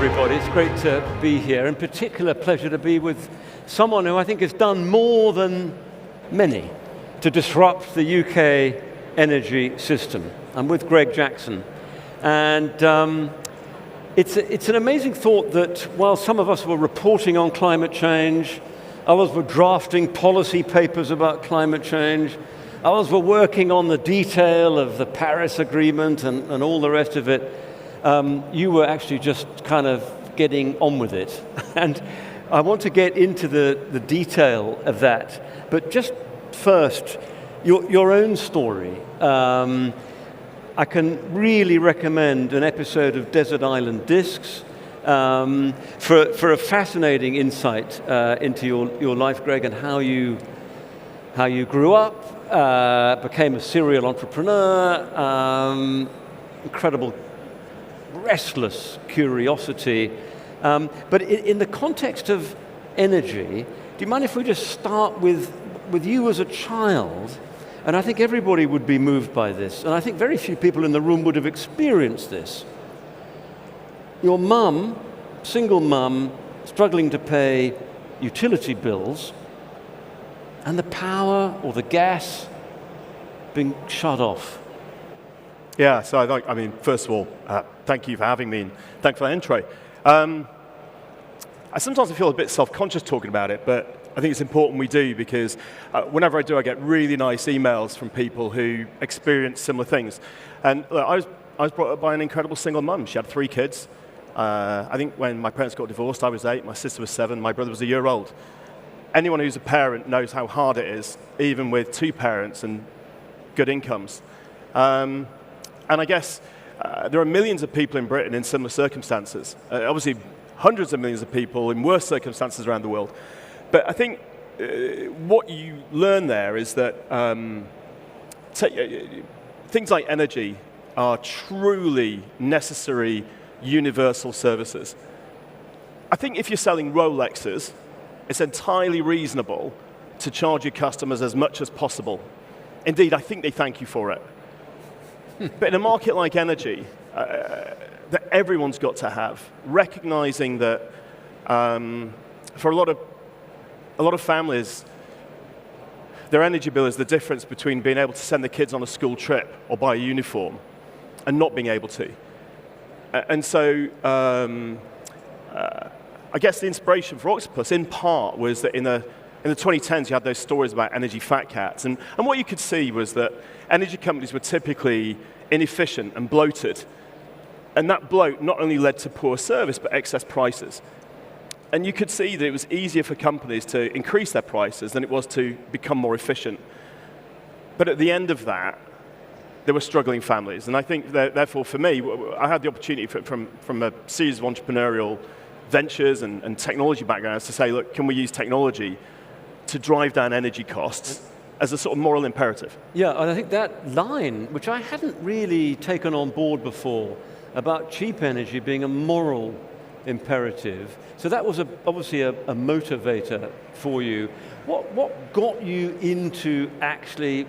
everybody. It's great to be here. In particular, pleasure to be with someone who I think has done more than many to disrupt the UK energy system. I'm with Greg Jackson. And it's an amazing thought that while some of us were reporting on climate change, others were drafting policy papers about climate change, others were working on the detail of the Paris Agreement and all the rest of it, you were actually just kind of getting on with it. And I want to get into the detail of that. But just first, your own story. I can really recommend an episode of Desert Island Discs for a fascinating insight into your life, Greg, and how you grew up, became a serial entrepreneur, incredible restless curiosity. But in the context of energy, do you mind if we just start with you as a child? And I think everybody would be moved by this. And I think very few people in the room would have experienced this. Your mum, single mum, struggling to pay utility bills, and the power or the gas being shut off. Yeah, so I mean, first of all, thank you for having me, and thanks for that intro. I sometimes feel a bit self-conscious talking about it, but I think it's important we do, because whenever I do, I get really nice emails from people who experience similar things. And look, I was brought up by an incredible single mum. She had 3 kids. I think when my parents got divorced, I was 8, my sister was 7, my brother was a year old. Anyone who's a parent knows how hard it is, even with 2 parents and good incomes. And I guess there are millions of people in Britain in similar circumstances. Obviously, hundreds of millions of people in worse circumstances around the world. But I think what you learn there is that things like energy are truly necessary universal services. I think if you're selling Rolexes, it's entirely reasonable to charge your customers as much as possible. Indeed, I think they thank you for it. But in a market like energy, that everyone's got to have, recognizing that for a lot of families, their energy bill is the difference between being able to send the kids on a school trip or buy a uniform and not being able to. And so I guess the inspiration for Octopus, in part, was that in the 2010s, you had those stories about energy fat cats. And what you could see was that energy companies were typically inefficient and bloated. And that bloat not only led to poor service, but excess prices. And you could see that it was easier for companies to increase their prices than it was to become more efficient. But at the end of that, there were struggling families. And I think, that, therefore, for me, I had the opportunity from a series of entrepreneurial ventures and technology backgrounds to say, look, can we use technology to drive down energy costs as a sort of moral imperative? Yeah, and I think that line, which I hadn't really taken on board before, about cheap energy being a moral imperative. So that was obviously a motivator for you. What got you into actually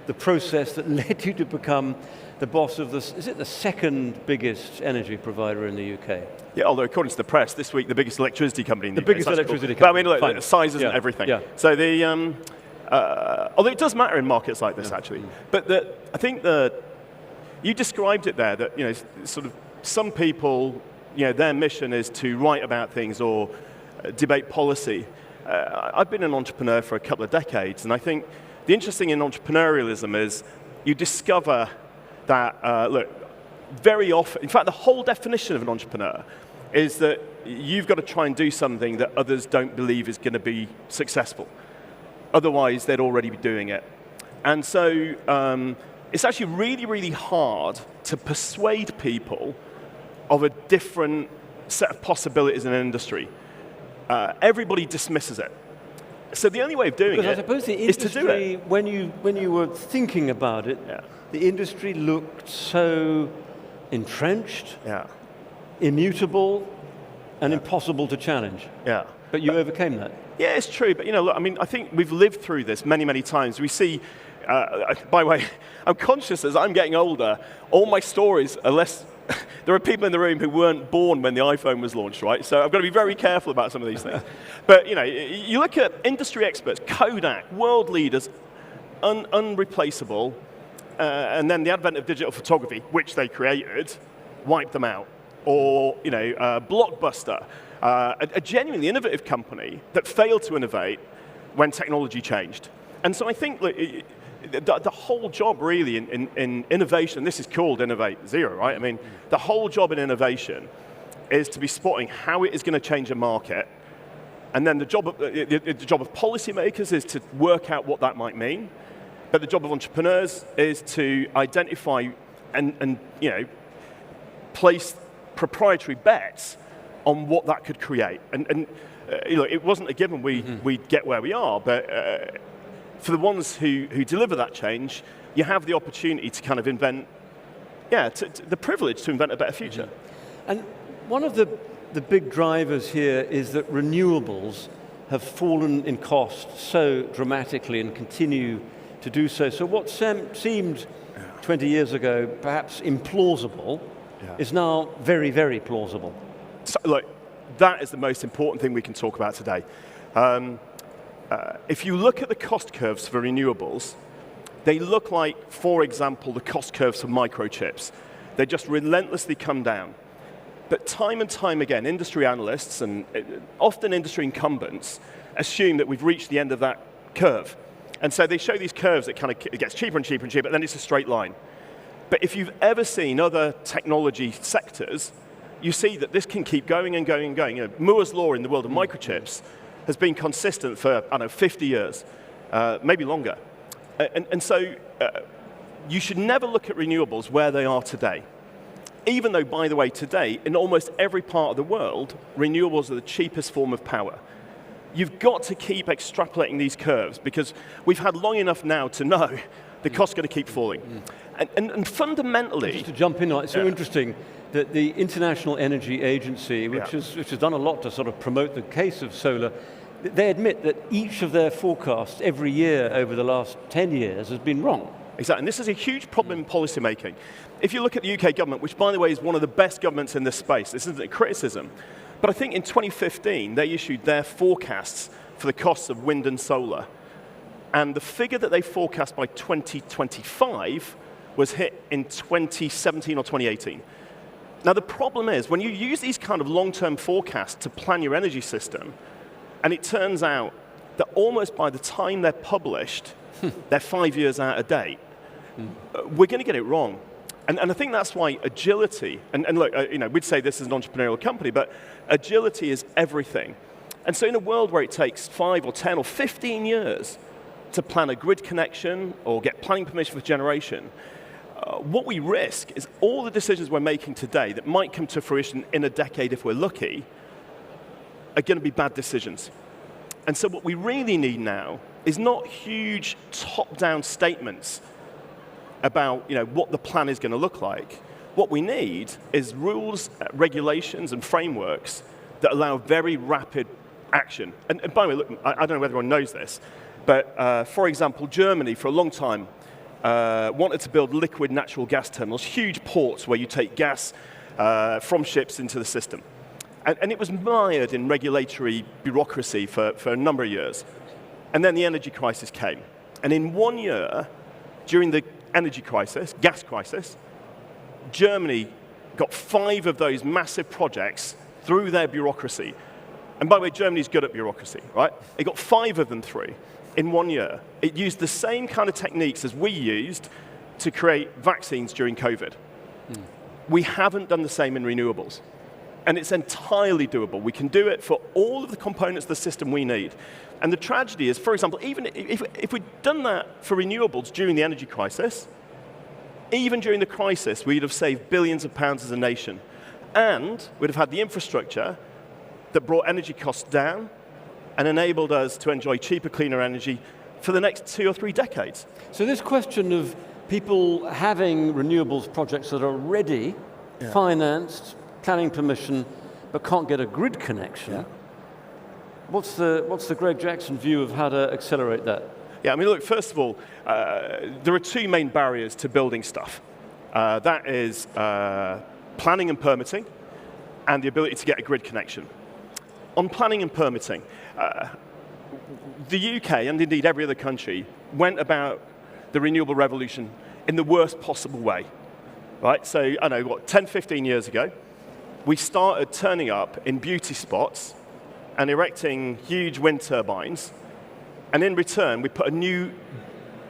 the process that led you to become the boss of is it the second biggest energy provider in the UK? Yeah, although according to the press, this week the biggest electricity company in the UK. The biggest electricity company. But I mean, look, size isn't everything. Yeah. So although it does matter in markets like this, actually. But I think you described it there, that sort of some people, their mission is to write about things or debate policy. I've been an entrepreneur for a couple of decades, and I think the interesting in entrepreneurialism is you discover that, look, very often, in fact, the whole definition of an entrepreneur is that you've got to try and do something that others don't believe is going to be successful. Otherwise, they'd already be doing it. And so it's actually really, really hard to persuade people of a different set of possibilities in an industry. Everybody dismisses it. So the only way of doing I suppose the is to do it. When you were thinking about it, the industry looked so entrenched, immutable, and impossible to challenge. Yeah. But you overcame that. Yeah, it's true. But look, I mean, I think we've lived through this many, many times. We see, by the way, I'm conscious as I'm getting older, all my stories are less there are people in the room who weren't born when the iPhone was launched, right? So I've got to be very careful about some of these things. But you look at industry experts, Kodak, world leaders, unreplaceable, and then the advent of digital photography, which they created, wiped them out. Or Blockbuster, a genuinely innovative company that failed to innovate when technology changed. And so I think the whole job really in innovation, this is called Innovate Zero, right? I mean, the whole job in innovation is to be spotting how it is going to change a market, and then the job of policymakers is to work out what that might mean, but the job of entrepreneurs is to identify and place proprietary bets on what that could create. And it wasn't a given we'd get where we are, but for the ones who deliver that change, you have the opportunity to kind of invent, the privilege to invent a better future. And one of the big drivers here is that renewables have fallen in cost so dramatically and continue to do so. So what seemed 20 years ago perhaps implausible is now very, very plausible. So, look, that is the most important thing we can talk about today. If you look at the cost curves for renewables, they look like, for example, the cost curves for microchips. They just relentlessly come down. But time and time again, industry analysts and often industry incumbents assume that we've reached the end of that curve. And so they show these curves that it gets cheaper and cheaper and cheaper, and then it's a straight line. But if you've ever seen other technology sectors, you see that this can keep going and going and going. Moore's law in the world of microchips has been consistent for, 50 years, maybe longer. And so you should never look at renewables where they are today. Even though, by the way, today, in almost every part of the world, renewables are the cheapest form of power. You've got to keep extrapolating these curves, because we've had long enough now to know the cost's going to keep falling. And fundamentally... Just to jump in, it's so interesting that the International Energy Agency, which has done a lot to sort of promote the case of solar, they admit that each of their forecasts every year over the last 10 years has been wrong. Exactly, and this is a huge problem in policy making. If you look at the UK government, which by the way is one of the best governments in this space, this isn't a criticism, but I think in 2015 they issued their forecasts for the costs of wind and solar. And the figure that they forecast by 2025 was hit in 2017 or 2018. Now the problem is, when you use these kind of long-term forecasts to plan your energy system, and it turns out that almost by the time they're published, they're 5 years out of date, we're going to get it wrong. And I think that's why agility, and look, we'd say this is an entrepreneurial company, but agility is everything. And so in a world where it takes 5 or 10 or 15 years to plan a grid connection or get planning permission for generation, what we risk is all the decisions we're making today that might come to fruition in a decade if we're lucky are going to be bad decisions. And so what we really need now is not huge top-down statements about what the plan is going to look like. What we need is rules, regulations, and frameworks that allow very rapid action. And by the way, look, I don't know whether everyone knows this, but for example, Germany for a long time wanted to build liquid natural gas terminals, huge ports where you take gas from ships into the system. And it was mired in regulatory bureaucracy for a number of years. And then the energy crisis came. And in 1 year, during the energy crisis, gas crisis, Germany got 5 of those massive projects through their bureaucracy. And by the way, Germany's good at bureaucracy, right? It got 5 of them through in 1 year. It used the same kind of techniques as we used to create vaccines during COVID. We haven't done the same in renewables. And it's entirely doable. We can do it for all of the components of the system we need. And the tragedy is, for example, even if we'd done that for renewables during the energy crisis, even during the crisis, we'd have saved billions of pounds as a nation. And we'd have had the infrastructure that brought energy costs down and enabled us to enjoy cheaper, cleaner energy for the next 2 or 3 decades. So this question of people having renewables projects that are ready, financed, planning permission, but can't get a grid connection. What's the Greg Jackson view of how to accelerate that? Yeah, I mean, look, first of all, there are 2 main barriers to building stuff. That is planning and permitting, and the ability to get a grid connection. On planning and permitting, the UK, and indeed every other country, went about the renewable revolution in the worst possible way. Right? So, I don't know, what, 10, 15 years ago, we started turning up in beauty spots and erecting huge wind turbines, and in return, we put a new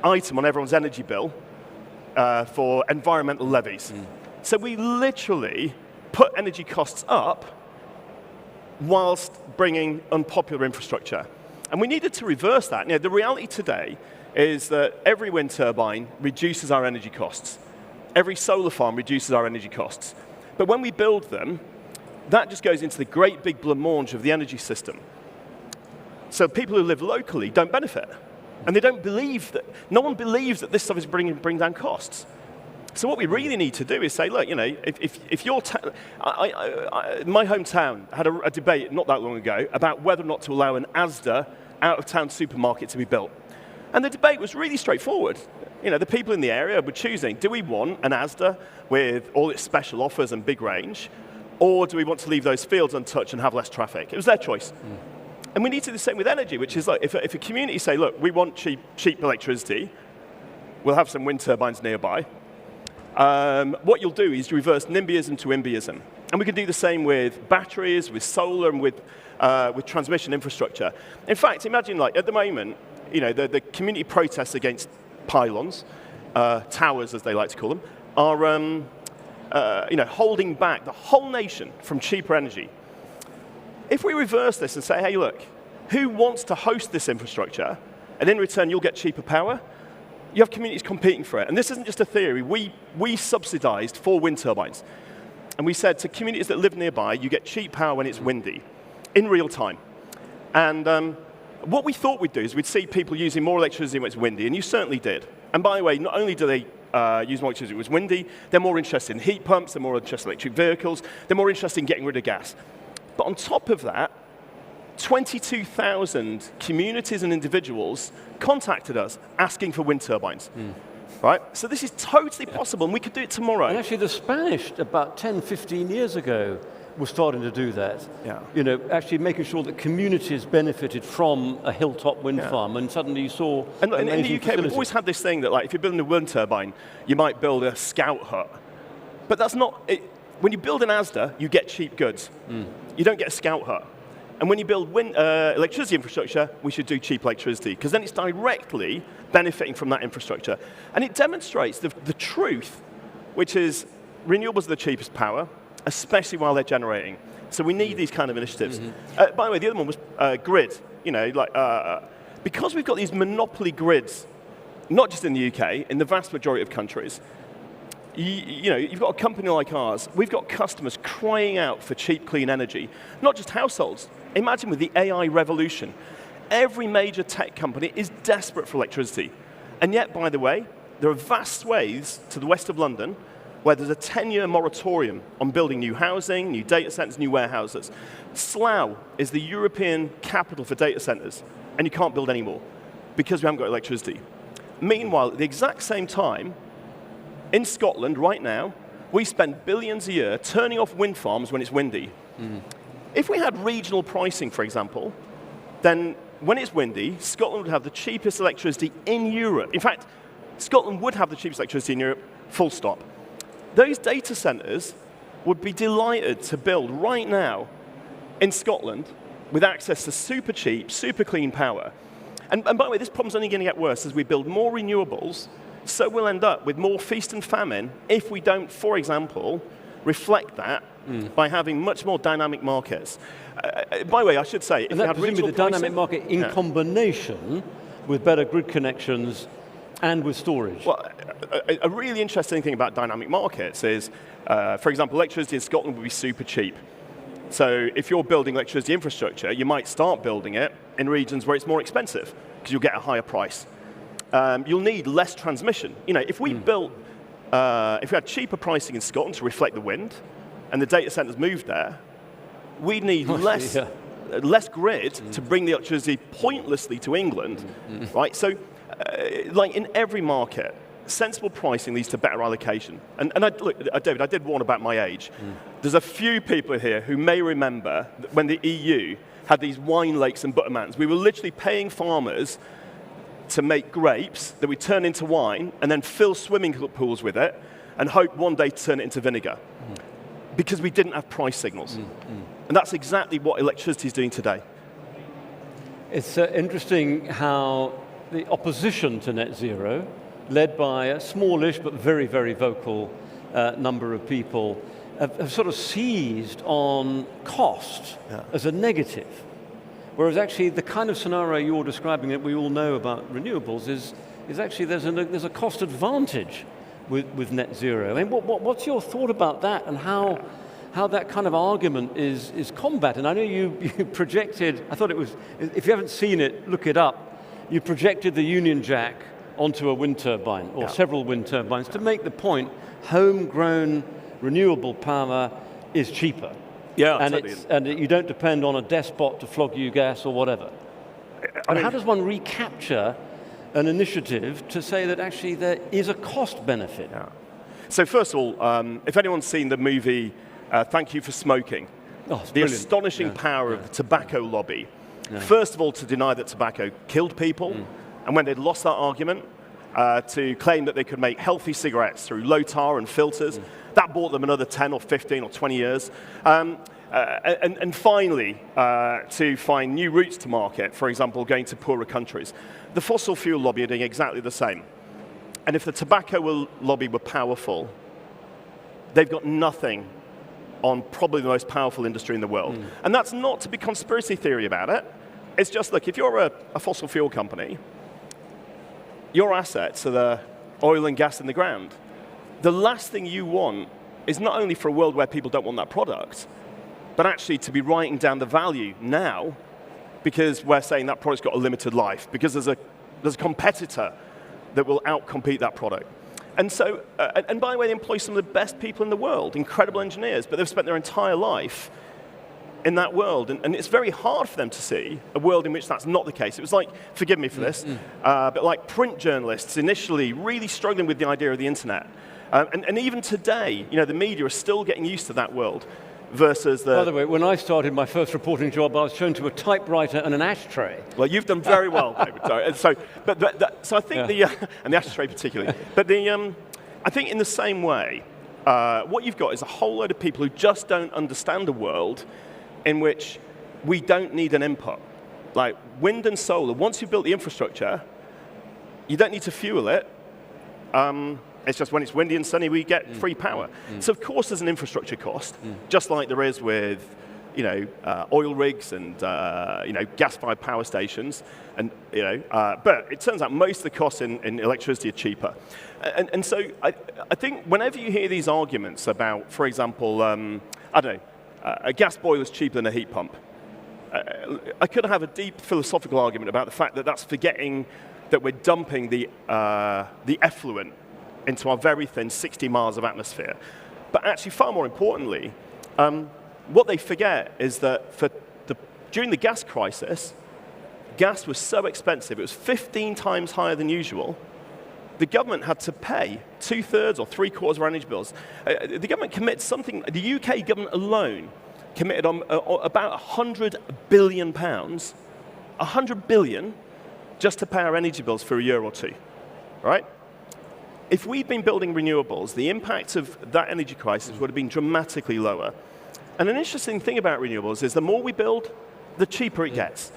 item on everyone's energy bill for environmental levies. So we literally put energy costs up whilst bringing unpopular infrastructure. And we needed to reverse that. You know, the reality today is that every wind turbine reduces our energy costs. Every solar farm reduces our energy costs. But when we build them, that just goes into the great big blancmange of the energy system. So people who live locally don't benefit. And they don't believe that, no one believes that this stuff is bringing down costs. So what we really need to do is say, look, you know, if your my hometown had a debate not that long ago about whether or not to allow an Asda out-of-town supermarket to be built. And the debate was really straightforward. You know, the people in the area were choosing, do we want an Asda with all its special offers and big range, or do we want to leave those fields untouched and have less traffic? It was their choice. And we need to do the same with energy, which is like, if a community say, look, we want cheap electricity, we'll have some wind turbines nearby. What you'll do is you reverse NIMBYism to IMBYism. And we can do the same with batteries, with solar, and with transmission infrastructure. In fact, imagine, like, at the moment, you know, the community protests against pylons, towers as they like to call them, are you know, holding back the whole nation from cheaper energy. If we reverse this and say, hey, look, who wants to host this infrastructure, and in return you'll get cheaper power, you have communities competing for it. And this isn't just a theory. We subsidized 4 wind turbines. And we said to communities that live nearby, you get cheap power when it's windy, in real time. And what we thought we'd do is we'd see people using more electricity when it's windy, and you certainly did. And by the way, not only do they use more electricity when it's windy, they're more interested in heat pumps, they're more interested in electric vehicles, they're more interested in getting rid of gas. But on top of that, 22,000 communities and individuals contacted us asking for wind turbines. Right? So this is totally possible, and we could do it tomorrow. And actually, the Spanish, about 10, 15 years ago, were starting to do that. Yeah. You know, actually making sure that communities benefited from a hilltop wind farm, and suddenly you saw and in the UK, we've always had this thing that, like, if you're building a wind turbine, you might build a scout hut. But that's not it. When you build an Asda, you get cheap goods. You don't get a scout hut. And when you build electricity infrastructure, we should do cheap electricity, because then it's directly benefiting from that infrastructure. And it demonstrates the truth, which is renewables are the cheapest power, especially while they're generating. So we need these kind of initiatives. By the way, the other one was grid. You know, like, because we've got these monopoly grids, not just in the UK, in the vast majority of countries, you know, you've got a company like ours, we've got customers crying out for cheap, clean energy, not just households. Imagine with the AI revolution, every major tech company is desperate for electricity. And yet, by the way, there are vast swathes to the west of London where there's a 10-year moratorium on building new housing, new data centers, new warehouses. Slough is the European capital for data centers, and you can't build any more because we haven't got electricity. Meanwhile, at the exact same time, in Scotland right now, we spend billions a year turning off wind farms when it's windy. If we had regional pricing, for example, then when it's windy, Scotland would have the cheapest electricity in Europe. In fact, Scotland would have the cheapest electricity in Europe, full stop. Those data centers would be delighted to build right now in Scotland with access to super cheap, super clean power. And by the way, this problem's only going to get worse as we build more renewables, so we'll end up with more feast and famine if we don't, for example, reflect that by having much more dynamic markets. By the way, I should say, if and you that had regional the dynamic market in combination with better grid connections and with storage. Well, a really interesting thing about dynamic markets is, for example, electricity in Scotland would be super cheap. So if you're building electricity infrastructure, you might start building it in regions where it's more expensive because you'll get a higher price. You'll need less transmission. You know, if we built, if we had cheaper pricing in Scotland to reflect the wind, and the data centers moved there, we'd need less grid to bring the electricity pointlessly to England, right? So, like in every market, sensible pricing leads to better allocation. And look, David, I did warn about my age. There's a few people here who may remember that when the EU had these wine lakes and butter mountains. We were literally paying farmers to make grapes that we turn into wine and then fill swimming pools with it and hope one day to turn it into vinegar. Because we didn't have price signals. And that's exactly what electricity is doing today. It's interesting how the opposition to net zero, led by a smallish but very, very vocal number of people, have sort of seized on cost as a negative. Whereas actually the kind of scenario you're describing that we all know about renewables is actually there's a cost advantage with net zero. I mean, what's your thought about that and how that kind of argument is combated? And I know you projected, I thought it was, if you haven't seen it, look it up, you projected the Union Jack onto a wind turbine, or several wind turbines, to make the point, homegrown renewable power is cheaper. Yeah, and you don't depend on a despot to flog you gas or whatever. And how does one recapture an initiative to say that actually there is a cost benefit? Yeah. So first of all, if anyone's seen the movie Thank You for Smoking, the astonishing power of the tobacco lobby, first of all to deny that tobacco killed people, and when they'd lost that argument, to claim that they could make healthy cigarettes through low tar and filters. That bought them another 10 or 15 or 20 years. And finally, to find new routes to market, for example, going to poorer countries. The fossil fuel lobby are doing exactly the same. And if the tobacco lobby were powerful, they've got nothing on probably the most powerful industry in the world. And that's not to be conspiracy theory about it. It's just, look, if you're a fossil fuel company, your assets are the oil and gas in the ground. The last thing you want is not only for a world where people don't want that product, but actually to be writing down the value now because we're saying that product's got a limited life, because there's a competitor that will outcompete that product. And so, and by the way, they employ some of the best people in the world, incredible engineers, but they've spent their entire life in that world, and it's very hard for them to see a world in which that's not the case. It was like, forgive me for this, but like print journalists initially really struggling with the idea of the internet. And even today, the media are still getting used to that world versus the... By the way, when I started my first reporting job, I was shown to a typewriter and an ashtray. Well, you've done very well, David. So I think and the ashtray particularly, but I think in the same way, what you've got is a whole load of people who just don't understand a world in which we don't need an input. Like wind and solar, once you've built the infrastructure, you don't need to fuel it. It's just when it's windy and sunny, we get free power. So of course there's an infrastructure cost, just like there is with oil rigs and gas-fired power stations. And but it turns out most of the costs in electricity are cheaper. And so I think whenever you hear these arguments about, for example, I don't know, a gas boiler is cheaper than a heat pump. I could have a deep philosophical argument about the fact that that's forgetting that we're dumping the effluent into our very thin 60 miles of atmosphere. But actually, far more importantly, what they forget is that during the gas crisis, gas was so expensive, it was 15 times higher than usual. The government had to pay 2/3 or 3/4 of our energy bills. The government committed something, the UK government alone committed on about £100 billion, 100 billion, just to pay our energy bills for a year or two, right? If we'd been building renewables, the impact of that energy crisis would have been dramatically lower. And an interesting thing about renewables is the more we build, the cheaper it gets.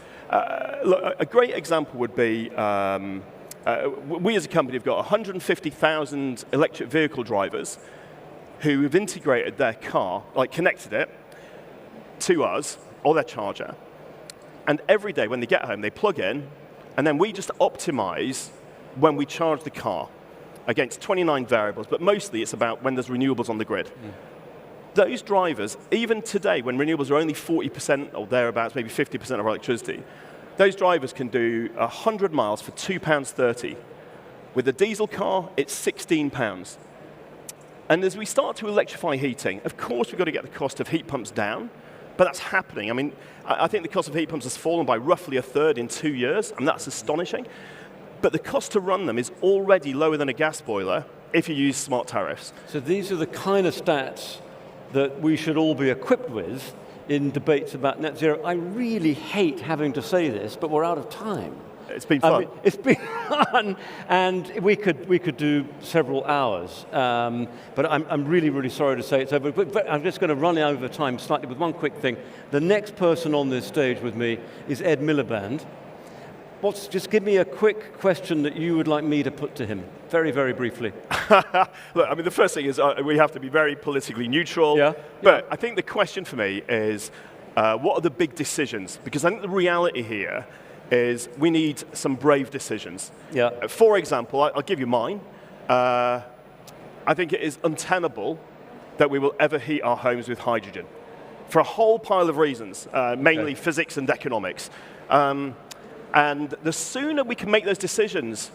Look, a great example would be, we as a company have got 150,000 electric vehicle drivers who have integrated their car, like connected it to us, or their charger. And every day when they get home, they plug in, and then we just optimize when we charge the car against 29 variables, but mostly it's about when there's renewables on the grid. Those drivers, even today, when renewables are only 40% or thereabouts, maybe 50% of our electricity, those drivers can do 100 miles for £2.30. With a diesel car, it's £16. And as we start to electrify heating, of course we've got to get the cost of heat pumps down, but that's happening. I mean, I think the cost of heat pumps has fallen by roughly 1/3 in 2 years, and that's astonishing. but the cost to run them is already lower than a gas boiler if you use smart tariffs. So these are the kind of stats that we should all be equipped with in debates about net zero. I really hate having to say this, but we're out of time. It's been fun. I mean, it's been fun, and we could do several hours. But I'm really, really sorry to say it's over. But I'm just going to run over time slightly with one quick thing. The next person on this stage with me is Ed Miliband. Just give me a quick question that you would like me to put to him, very, very briefly. Look, I mean, the first thing is we have to be very politically neutral. Yeah. But I think the question for me is, what are the big decisions? Because I think the reality here is we need some brave decisions. Yeah. For example, I'll give you mine. I think it is untenable that we will ever heat our homes with hydrogen, for a whole pile of reasons, mainly physics and economics. And the sooner we can make those decisions,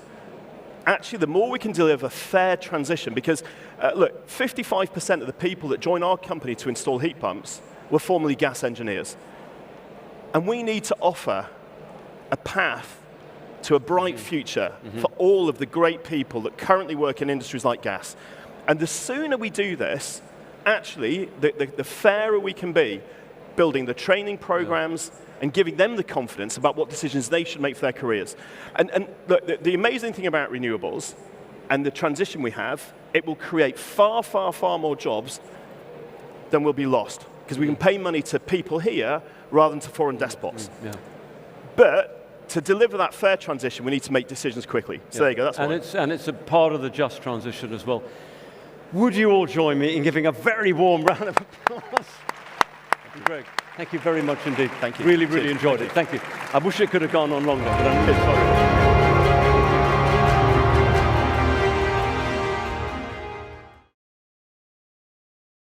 actually, the more we can deliver fair transition. Because, look, 55% of the people that join our company to install heat pumps were formerly gas engineers. And we need to offer a path to a bright future for all of the great people that currently work in industries like gas. And the sooner we do this, actually, the fairer we can be, building the training programs and giving them the confidence about what decisions they should make for their careers. And look, the amazing thing about renewables and the transition we have, it will create far, far, far more jobs than will be lost, because we can pay money to people here rather than to foreign despots. But to deliver that fair transition, we need to make decisions quickly. So there you go, that's one. And it's a part of the just transition as well. Would you all join me in giving a very warm round of applause? That'd be great. Thank you very much indeed. Thank you. Really, really enjoyed it. Thank you. I wish it could have gone on longer, but I'm really sorry.